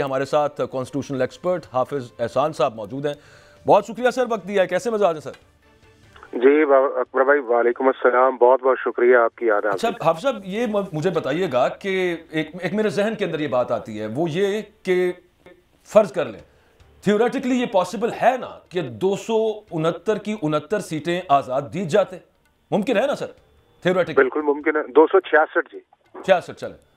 हमारे साथ constitutional expert हाफिज एहसान साहब मौजूद हैं। बहुत शुक्रिया सर, वक्त दिया है। कैसे मिजाज है सर? जी अकबर भाई, वालेकुम अस्सलाम, बहुत बहुत शुक्रिया आपकी याद। अच्छा हाफिज साहब, ये मुझे बताइएगा कि एक मेरे जहन के अंदर ये बात आती है, वो ये कि फर्ज कर लें थियोरेटिकली ये पॉसिबल है ना कि 269 की 69 सीटें आजाद जीत जाते? मुमकिन है ना सर थियोरेटिकली? बिल्कुल मुमकिन है। 266 जी, 66 चले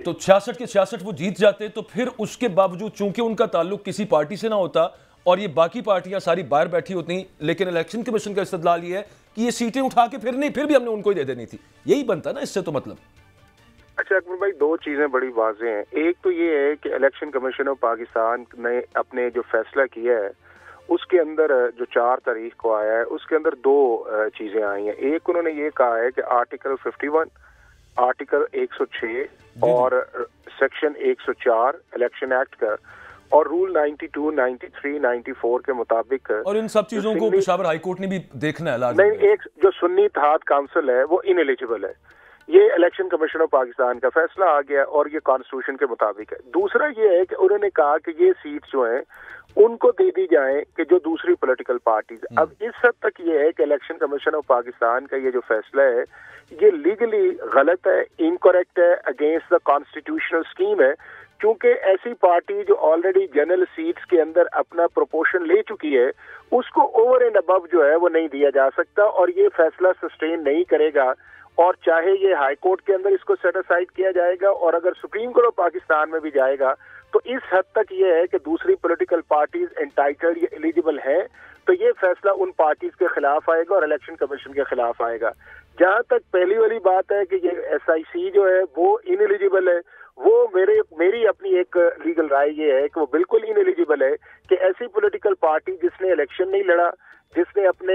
तो 66 के 66 वो जीत जाते, तो फिर उसके बावजूद चूंकि उनका ताल्लुक किसी पार्टी से ना होता और ये बाकी पार्टियां सारी बाहर बैठी होती, लेकिन इलेक्शन कमीशन का इस्तदलाल ये है कि ये सीटें उठा के फिर भी हमने उनको ही दे देनी थी, यही बनता ना इससे तो मतलब। अच्छा अकबर भाई, दो चीजें बड़ी वाज़ेह हैं। एक तो ये है कि इलेक्शन कमीशन ऑफ पाकिस्तान ने अपने जो फैसला किया है उसके अंदर जो 4 तारीख को आया है उसके अंदर दो चीजें आई हैं। एक, उन्होंने ये कहा है कि आर्टिकल 51, आर्टिकल 106 और सेक्शन 104 इलेक्शन एक्ट का और रूल 92, 93, 94 के मुताबिक, और इन सब चीजों को पेशावर हाई कोर्ट ने भी देखना है लाज़िम। नहीं, एक जो सुन्नी इत्तेहाद काउंसिल है वो इनएलिजिबल है। ये इलेक्शन कमीशन ऑफ पाकिस्तान का फैसला आ गया और ये कॉन्स्टिट्यूशन के मुताबिक है। दूसरा ये है कि उन्होंने कहा कि ये सीट जो है उनको दे दी जाए कि जो दूसरी पॉलिटिकल पार्टीज। अब इस हद तक ये है कि इलेक्शन कमीशन ऑफ पाकिस्तान का ये जो फैसला है ये लीगली गलत है, इनकरेक्ट है, अगेंस्ट द कॉन्स्टिट्यूशनल स्कीम है, क्योंकि ऐसी पार्टी जो ऑलरेडी जनरल सीट्स के अंदर अपना प्रोपोर्शन ले चुकी है उसको ओवर एंड अबव जो है वो नहीं दिया जा सकता और ये फैसला सस्टेन नहीं करेगा। और चाहे ये हाई कोर्ट के अंदर इसको सेट असाइड किया जाएगा और अगर सुप्रीम कोर्ट ऑफ पाकिस्तान में भी जाएगा तो इस हद तक ये है कि दूसरी पॉलिटिकल पार्टीज एंटाइटल्ड या एलिजिबल है, तो ये फैसला उन पार्टीज के खिलाफ आएगा और इलेक्शन कमीशन के खिलाफ आएगा। जहां तक पहली वाली बात है कि ये SIC जो है वो इनएलिजिबल है, वो मेरी अपनी एक लीगल राय ये है कि वो बिल्कुल इनएलिजिबल है कि ऐसी पॉलिटिकल पार्टी जिसने इलेक्शन नहीं लड़ा, जिसने अपने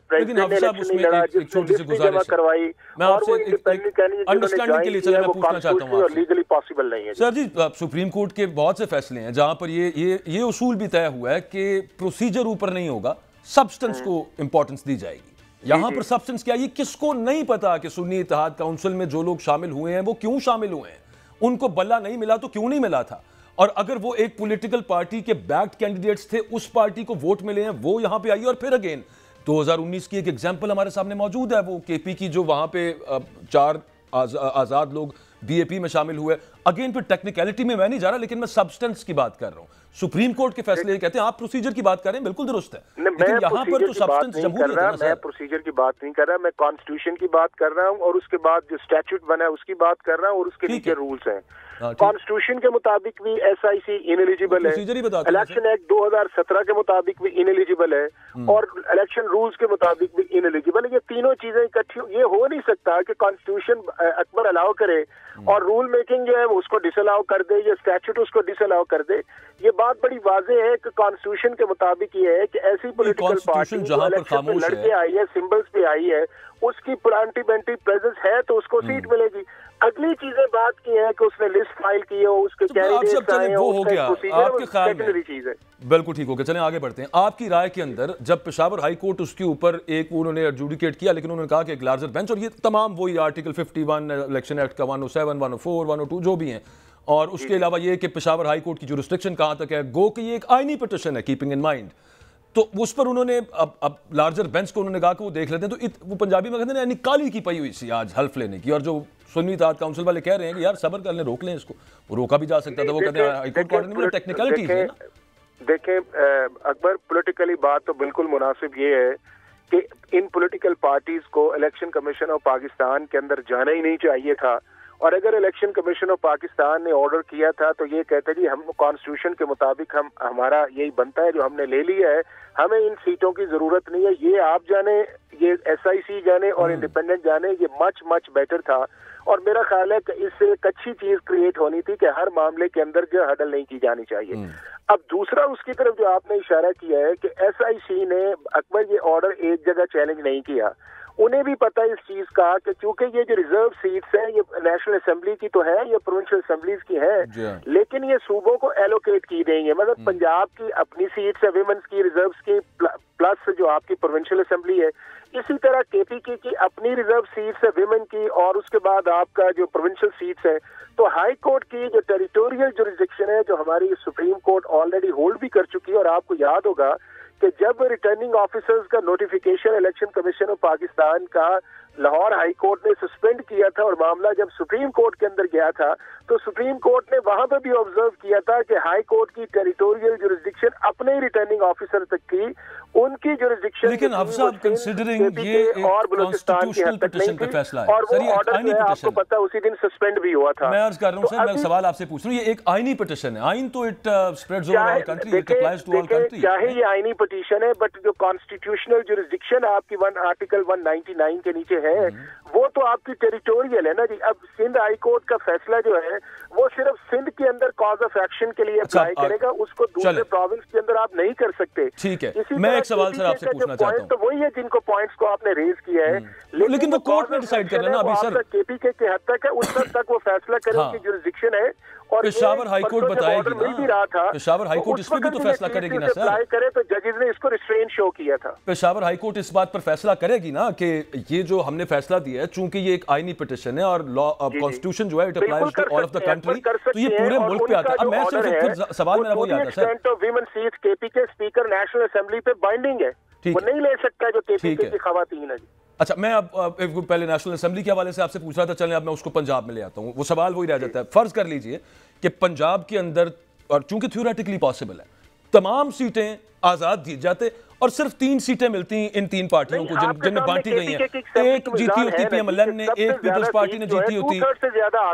प्रेसिडेंट ने इलेक्शन नहीं लड़ा, जिसने लिस्ट जमा करवाई और वो इंडिपेंडेंट कैंडिडेट अंडरस्टैंडिंग के लिए चलिए मैं पूछना चाहता हूं और लीगली पॉसिबल नहीं है सर जी। सुप्रीम कोर्ट के बहुत से फैसले हैं जहां पर ये उसूल भी तय हुआ है कि प्रोसीजर ऊपर नहीं होगा, सब्सटेंस को इंपॉर्टेंस दी जाएगी। यहां पर सब्सटेंस क्या, ये किसको नहीं पता कि सुन्नी इत्तेहाद काउंसिल में जो लोग शामिल हुए हैं वो क्यों शामिल हुए हैं, उनको बल्ला नहीं मिला तो क्यों नहीं मिला था, और अगर वो एक पॉलिटिकल पार्टी के बैक्ड कैंडिडेट्स थे उस पार्टी को वोट मिले हैं वो यहां पे आई। और फिर अगेन 2019 की एक एग्जांपल हमारे सामने मौजूद है, वो KP की जो वहां पे 4 आजाद लोग BAP में शामिल हुए। अगेन फिर टेक्निकलिटी में मैं नहीं जा रहा, लेकिन मैं सब्सटेंस की बात कर रहा हूं। सुप्रीम कोर्ट के फैसले ये कहते हैं, आप प्रोसीजर की बात कर रहे हैं, बिल्कुल दुरुस्त है, लेकिन यहाँ पर तो सब्सटेंस जमहूरियत है ना सर। मैं प्रोसीजर की बात नहीं कर रहा, मैं कॉन्स्टिट्यूशन की बात कर रहा हूँ और उसके बाद जो स्टैट्यूट बना है उसकी बात कर रहा हूँ और उसके नीचे रूल्स हैं। कॉन्स्टिट्यूशन के मुताबिक भी SIC इनएलिजिबल है, इलेक्शन एक्ट 2017 के मुताबिक भी इनएलिजिबल है और इलेक्शन रूल्स के मुताबिक भी इनएलिजिबल है। ये तीनों चीजें इकट्ठी, ये हो नहीं सकता कि कॉन्स्टिट्यूशन अकबर अलाउ करे और रूल मेकिंग जो है वो उसको डिसअलाउ कर दे या स्टैट्यूट उसको डिसअलाउ कर दे। ये बात बड़ी वाज़ेह है कि कॉन्स्टिट्यूशन के मुताबिक ये है कि ऐसी पॉलिटिकल पार्टी जो इलेक्शन में लड़के आई है, सिंबल्स पे आई है, उसकी पार्लियामेंट्री प्रेजेंस है तो उसको सीट मिलेगी। अगली चीजें बात की है कि उसने लिस्ट फाइल की हो, उसके कैंडिडेट्स आए हो, वो हो गया आपके ख्याल में, चीज है। बिल्कुल ठीक हो गया। चलें आगे बढ़ते हैं। आपकी राय के अंदर जब पेशावर हाई कोर्ट उसके ऊपर एक उन्होंने एडजुडिकेट किया, लेकिन उन्होंने कहा कि एक लार्जर बेंच, और ये तमाम वही आर्टिकल 51 इलेक्शन एक्ट का 107, 104, 102 जो भी हैं, और उसके अलावा ये कि पेशावर हाई कोर्ट की जुरिस्डिक्शन कहां तक है, गो कि ये एक आईनी पिटीशन है कीपिंग इन माइंड, तो उस पर उन्होंने अब लार्जर बेंच को उन्होंने कहा कि वो देख लेते हैं। तो वो पंजाबी में कहते हैं काली की पई हुई सी आज हल्फ लेने की, और जो सुन्नी इत्तेहाद काउंसिल वाले कह रहे हैं कि यार सबर कर लें, रोक लें इसको, वो रोका भी जा सकता था। वो कहते हैं हाई कोर्ट में टेक्निकलिटी है ना। देखें अकबर, पॉलिटिकली बात तो बिल्कुल मुनासिब ये है कि इन पॉलिटिकल पार्टीज को इलेक्शन कमीशन ऑफ पाकिस्तान के अंदर जाना ही नहीं चाहिए था, और अगर इलेक्शन कमीशन ऑफ पाकिस्तान ने ऑर्डर किया था तो ये कहते जी हम कॉन्स्टिट्यूशन के मुताबिक हमारा यही बनता है, जो हमने ले लिया है, हमें इन सीटों की जरूरत नहीं है, ये आप जाने, ये SIC जाने और इंडिपेंडेंट जाने, ये मच बेटर था। और मेरा ख्याल है कि इससे एक अच्छी चीज क्रिएट होनी थी कि हर मामले के अंदर जो हडल नहीं की जानी चाहिए। अब दूसरा उसकी तरफ जो आपने इशारा किया है कि SIC ने अकबर ये ऑर्डर एक जगह चैलेंज नहीं किया, उन्हें भी पता है इस चीज का कि चूंकि ये जो रिजर्व सीट्स हैं ये नेशनल असेंबली की तो है, ये प्रोविंशियल असेंबलीज की है, लेकिन ये सूबों को एलोकेट की गई है। मतलब पंजाब की अपनी सीट्स है विमेंस की, रिजर्व्स की, प्लस जो आपकी प्रोविंशियल असेंबली है, اسی طرح KPK کی اپنی ریزرو سیٹس ہے ویمن کی، اور اس کے بعد آپ کا جو پروونشل سیٹس ہے، تو ہائی کورٹ کی جو ٹیریٹوریل جوریسڈکشن ہے جو ہماری سپریم کورٹ آلریڈی ہولڈ بھی کر چکی ہے، اور آپ کو یاد ہوگا کہ جب ریٹرننگ آفیسرز کا notification election commission of Pakistan کا لاہور ہائی کورٹ نے سسپینڈ کیا تھا، اور معاملہ جب سپریم کورٹ کے اندر گیا تھا تو سپریم کورٹ نے وہاں پہ بھی آبزرو کیا تھا کہ ہائی کورٹ کی ٹیریٹوریل جوریسڈکشن اپنے ہی ریٹرننگ آفیسر تک تھی، ان کی جوریسڈکشن لیکن اب صاحب کنسیڈرنگ یہ اور بلوچستان کی حد تک نہیں تھی، اور وہ آرڈر جو ہے آپ کو پتا اسی دن سسپینڈ بھی ہوا تھا۔ میں عرض کر رہا ہوں سر، میں سوال آپ سے پوچھ رہا ہوں، یہ ایک آئینی پٹیشن ہے، آئین تو it spreads over all country, it applies to all country, چاہے یہ آئینی پٹیشن ہے بٹ جو کانسٹیٹیوشنل جوریسڈکشن آپ کی آرٹیکل 199 کے نیچے ہے وہ تو آپ کی ٹیریٹوریل ہے نا جی۔ اب سندھ ہائی کورٹ کا فیصلہ جو ہے وہ صرف سندھ کے اندر کاز آف ایکشن کے لیے اپلائی کرے گا، اس کو دوسرے پروونس کے اندر آپ نہیں کر سکتے۔ ٹھیک ہے، میں ایک سوال سر آپ سے پوچھنا چاہتا ہوں، تو وہی ہے جن کو پوائنٹس کو آپ نے ریز کیا ہے، لیکن وہ کورٹ نے ڈیسائیڈ کرنا نا ابھی سر، KPK کے حد تک ہے، اس حد تک وہ فیصلہ کرنے کی جوریسڈکشن ہے، اور پشاور ہائی کورٹ بتائے گی نا، پشاور ہائی کورٹ اس پہ بھی تو فیصلہ کرے گی نا سر، اپلائی کرے تو ججز نے اس کو ریسٹرین شو کیا تھا۔ پشاور ہائی کورٹ اس بات پر فیصلہ کرے گی نا کہ یہ جو ہم نے فیصلہ دیا ہے، چونکہ یہ ایک آئینی پٹیشن ہے اور لا کانسٹیٹیوشن جو ہے it applies to all of the country, تو یہ پورے ملک پہ آتا ہے۔ اب میں صرف سوال میرا وہی آتا ہے sir, women seats KPK speaker national assembly پہ بائنڈنگ ہے، وہ نہیں لے سکتا جو KPK کی خواتین ہے۔ اچھا، میں اب پہلے نیشنل اسمبلی کے حوالے سے آپ سے پوچھ رہا تھا، چلیں اب میں اس کو پنجاب میں لے آتا ہوں، وہ سوال وہی رہ جاتا ہے۔ فرض کر لیجئے کہ پنجاب کے اندر، اور چونکہ تھیوریٹیکلی پاسبل ہے، تمام سیٹیں آزاد دی جاتے اور صرف 3 سیٹیں ملتی ہیں ان 3 پارٹیوں کو جن میں بانٹی گئی ہیں، ایک جیتی ہوتی PMLN نے، ایک پیپلز پارٹی نے جیتی ہوتی۔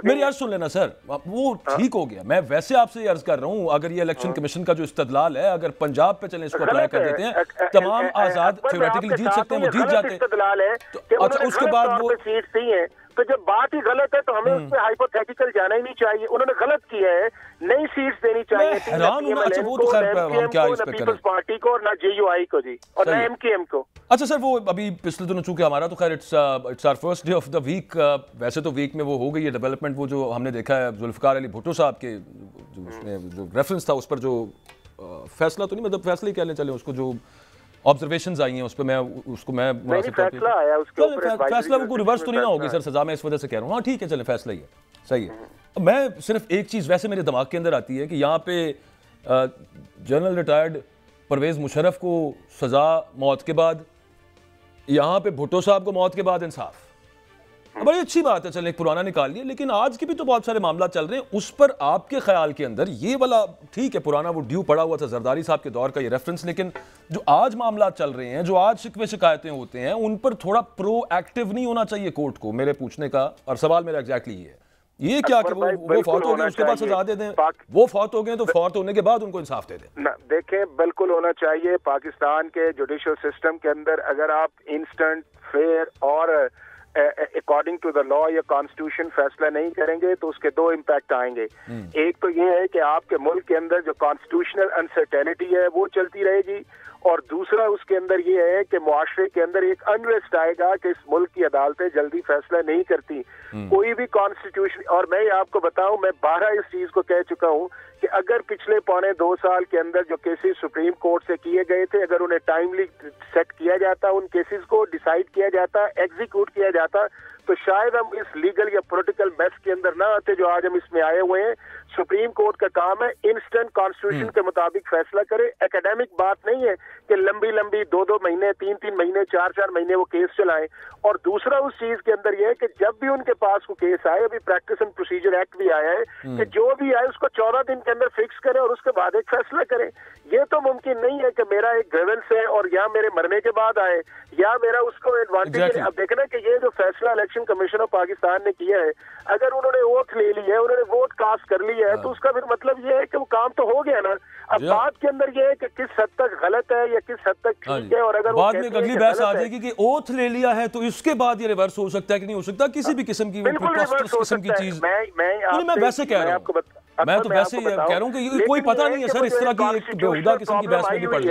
میری عرض سن لینا سر، وہ ٹھیک ہو گیا، میں ویسے آپ سے عرض کر رہا ہوں، اگر یہ الیکشن کمیشن کا جو استدلال ہے، اگر پنجاب پہ چلیں اس کو اپلائی کر دیتے ہیں، تمام آزاد تھیوریٹیکلی جیت سکتے ہیں، وہ جیت جاتے ہیں۔ اچھا، اس کے بعد وہ سیٹ سی ہیں، تو جب بات ہی غلط ہے تو ہمیں اس پہ ہائپوتھیٹیکل جانا ہی نہیں چاہیے، انہوں نے غلط کیا ہے، نئی سیٹس دینی چاہیے تھی، اچھا وہ تو خیر ہم کیا اس پہ کریں، پیپلز پارٹی کو، اور نہ JUI کو جی، اور نہ MKM کو۔ اچھا سر، وہ ابھی پچھلے دنوں چونکہ ہمارا تو خیر it's our first day of the week, ویسے تو ویک میں وہ ہو گئی ہے ڈیولپمنٹ، وہ جو ہم نے دیکھا ہے ذوالفقار علی بھٹو صاحب کے جو ریفرنس تھا اس پر، جو فیصلہ تو نہیں، مطلب فیصلہ ہی کہہ لیں چلیں اس کو، جو آبزرویشنز آئی ہیں اس پہ، میں اس کو میں مناسب طور پہ فیصلہ وہ ریورس تو نہیں نہ ہوگی سر سزا، میں اس وجہ سے کہہ رہا ہوں۔ ہاں ٹھیک ہے، چلیں فیصلہ ہی ہے، صحیح ہے۔ میں صرف ایک چیز ویسے میرے دماغ کے اندر آتی ہے کہ یہاں پہ جنرل ریٹائرڈ پرویز مشرف کو سزا موت کے بعد، یہاں پہ بھٹو صاحب کو موت کے بعد انصاف، بڑی اچھی بات ہے، چلیں ایک پرانا نکال لیا، لیکن آج کے بھی تو بہت سارے معاملات چل رہے ہیں، اس پر آپ کے خیال کے اندر یہ والا ٹھیک ہے، پرانا وہ ڈیو پڑا ہوا تھا زرداری صاحب کے دور کا یہ ریفرنس، لیکن جو آج معاملات چل رہے ہیں، جو آج شکوے شکایتیں ہوتے ہیں، ان پر تھوڑا پرو ایکٹیو نہیں ہونا چاہیے کورٹ کو؟ میرے پوچھنے کا اور سوال میرا ایگزیکٹلی یہ ہے، یہ کیا کہ وہ فوت ہو گئے اس کے بعد سزا دے دیں، وہ فوت ہو گئے تو فوت ہونے کے بعد ان کو انصاف دے دیں؟ دیکھیں، بالکل ہونا چاہیے۔ پاکستان کے جوڈیشل سسٹم کے اندر اگر آپ انسٹنٹ، فیئر اور اکارڈنگ ٹو دا لا یا کانسٹیٹیوشن فیصلہ نہیں کریں گے تو اس کے 2 امپیکٹ آئیں گے۔ ایک تو یہ ہے کہ آپ کے ملک کے اندر جو کانسٹیٹیوشنل انسرٹینٹی ہے وہ چلتی رہے گی، اور دوسرا اس کے اندر یہ ہے کہ معاشرے کے اندر ایک انریسٹ آئے گا کہ اس ملک کی عدالتیں جلدی فیصلہ نہیں کرتی کوئی بھی کانسٹیٹیوشن۔ اور میں آپ کو بتاؤں، میں 12 اس چیز کو کہہ چکا ہوں کہ اگر پچھلے 2.25 سال کے اندر جو کیسز سپریم کورٹ سے کیے گئے تھے، اگر انہیں ٹائملی سیٹ کیا جاتا، ان کیسز کو ڈیسائیڈ کیا جاتا، ایگزیکیوٹ کیا جاتا، تو شاید ہم اس لیگل یا پولیٹیکل میس کے اندر نہ آتے جو آج ہم اس میں آئے ہوئے ہیں۔ سپریم کورٹ کا کام ہے انسٹنٹ کانسٹیٹیوشن کے مطابق فیصلہ کرے، اکیڈیمک بات نہیں ہے کہ لمبی 2 مہینے، 3 مہینے، 4 مہینے وہ کیس چلائیں۔ اور دوسرا اس چیز کے اندر یہ ہے کہ جب بھی ان کے پاس وہ کیس آئے، ابھی پریکٹس اینڈ پروسیجر ایکٹ بھی آیا ہے کہ جو بھی آئے اس کو 14 دن کے اندر فکس کرے اور اس کے بعد ایک فیصلہ کرے۔ یہ تو ممکن نہیں ہے کہ میرا ایک گریونس ہے اور یا میرے مرنے کے بعد آئے یا میرا اس کو ایڈوانٹیج۔ اب دیکھنا کہ یہ جو فیصلہ الیکشن کمیشن آف پاکستان نے کیا ہے، اگر انہوں نے اوتھ لے لی ہے، انہوں نے ووٹ کاسٹ کر لی ہے، تو اس کا پھر مطلب یہ ہے کہ وہ کام تو ہو گیا نا۔ اب بات کے اندر یہ ہے کہ کس حد تک غلط ہے یا کس حد تک ٹھیک ہے، اور اگر بعد میں اگلی بحث آ جائے گی کہ اوتھ لے لیا ہے تو اس کے بعد یہ ریورس ہو سکتا ہے کہ نہیں ہو سکتا، کسی بھی قسم کی چیز۔ میں ویسے کہہ رہا ہوں، मैं तो वैसे ही कह रहा हूँ कि कोई पता नहीं है सर, इस तरह की एक बेहुदा किस्म की बहस में भी पड़ गई।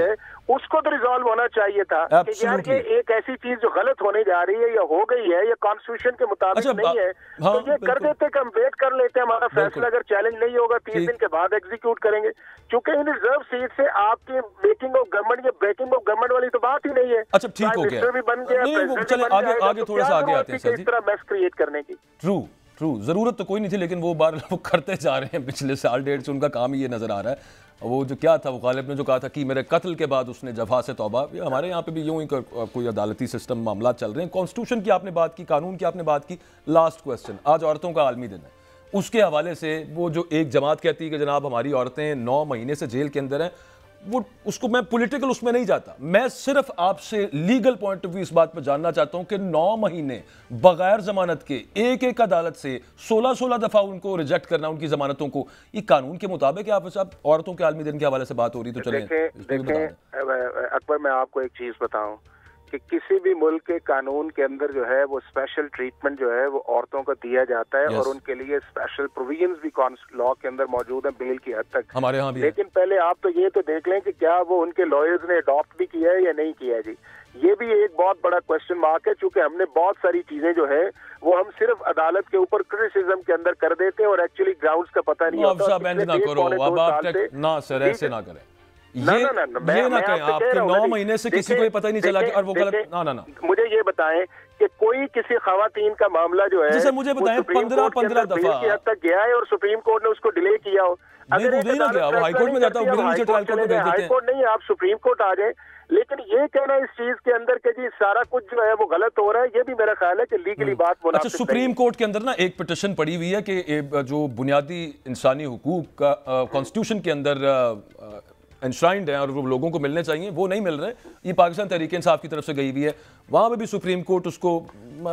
उसको तो रिजॉल्व होना चाहिए था कि यार ये एक ऐसी चीज जो गलत होने जा रही है या हो गई है या कॉन्स्टिट्यूशन के मुताबिक नहीं है, तो ये कर देते कि हम वेट कर लेते हैं, हमारा फैसला अगर चैलेंज नहीं होगा 30 दिन के बाद एग्जीक्यूट करेंगे, क्योंकि इन रिजर्व सीट से आपकी मेकिंग ऑफ गवर्नमेंट या ब्रेकिंग ऑफ गवर्नमेंट वाली तो बात ही नहीं है। अच्छा ठीक हो गया, भी बन गया, चले आगे थोड़ा सा आगे आते हैं सर जी। इस तरह मैस क्रिएट करने की ट्रू जरूरत तो कोई नहीं थी, लेकिन वो करते जा रहे हैं पिछले साल डेढ़ से, उनका काम ही ये नजर आ रहा है। वो जो क्या था, वो गालिब ने जो कहा था कि मेरे कत्ल के बाद उसने जफा से तौबा, हमारे यहाँ पे भी यूं ही कोई अदालती सिस्टम मामला चल रहे हैं। कॉन्स्टिट्यूशन की आपने बात की, कानून की आपने बात की, लास्ट क्वेश्चन, आज औरतों का आलमी दिन है, उसके हवाले से वो जो एक जमात कहती है कि जनाब हमारी औरतें 9 महीने से जेल के अंदर हैं, वो उसको मैं पॉलिटिकल उसमें नहीं जाता, मैं सिर्फ आपसे लीगल पॉइंट ऑफ व्यू इस बात पर जानना चाहता हूं कि 9 महीने बगैर जमानत के एक अदालत से 16 दफा उनको रिजेक्ट करना उनकी जमानतों को, ये कानून के मुताबिक है? आप साहब औरतों के आलमी दिन के हवाले से बात हो रही तो चलें। देखें अकबर, मैं आपको एक चीज बताऊं कि किसी भी मुल्क के कानून के अंदर जो है वो स्पेशल ट्रीटमेंट जो है वो औरतों को दिया जाता है, और उनके लिए स्पेशल प्रोविजंस भी लॉ के अंदर मौजूद है बेल की हद तक, हमारे यहाँ भी। लेकिन पहले आप तो ये तो देख लें कि क्या वो उनके लॉयर्स ने अडॉप्ट भी किया है या नहीं किया है जी। ये भी एक बहुत बड़ा क्वेश्चन मार्क है, क्योंकि हमने बहुत सारी चीजें जो है वो हम सिर्फ अदालत के ऊपर क्रिटिसिज्म के अंदर कर देते हैं और एक्चुअली ग्राउंड्स का पता नहीं होता। ना सर ऐसे ना करें, ये ना कहें आपके 9 महीने से किसी को पता ही नहीं चला कि, और वो गलत ना। मुझे ये बताएं कि कोई किसी खवातीन का मामला जो है जैसे मुझे बताएं 15 दफा हद तक गया है और सुप्रीम कोर्ट ने उसको डिले किया हो, अगर वो हाईकोर्ट में जाता है, हाईकोर्ट नहीं, आप सुप्रीम कोर्ट आ जाए। लेकिन ये कहना इस चीज के अंदर कि जी सारा कुछ जो है वो गलत हो रहा है, ये भी मेरा ख्याल है कि लीगली बात बोला। अच्छा, सुप्रीम कोर्ट के अंदर ना एक पिटीशन पड़ी हुई है कि जो बुनियादी इंसानी हुकूक का कॉन्स्टिट्यूशन के अंदर एनश्राइंड है और वो लोगों को मिलने चाहिए, वो नहीं मिल रहे। ये पाकिस्तान तहरीक इंसाफ की तरफ से गई हुई है, वहां पे भी सुप्रीम कोर्ट उसको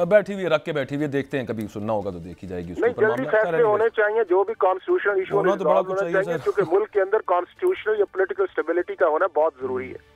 बैठी हुई है, रख के बैठी हुई है। देखते हैं, कभी सुनना होगा तो देखी जाएगी। नहीं, जल्दी फैसले होने चाहिए, जो भी कॉन्स्टिट्यूशनल इशू होना तो बड़ा कुछ चाहिए, क्योंकि मुल्क के अंदर कॉन्स्टिट्यूशनल या पॉलिटिकल स्टेबिलिटी का होना बहुत जरूरी है।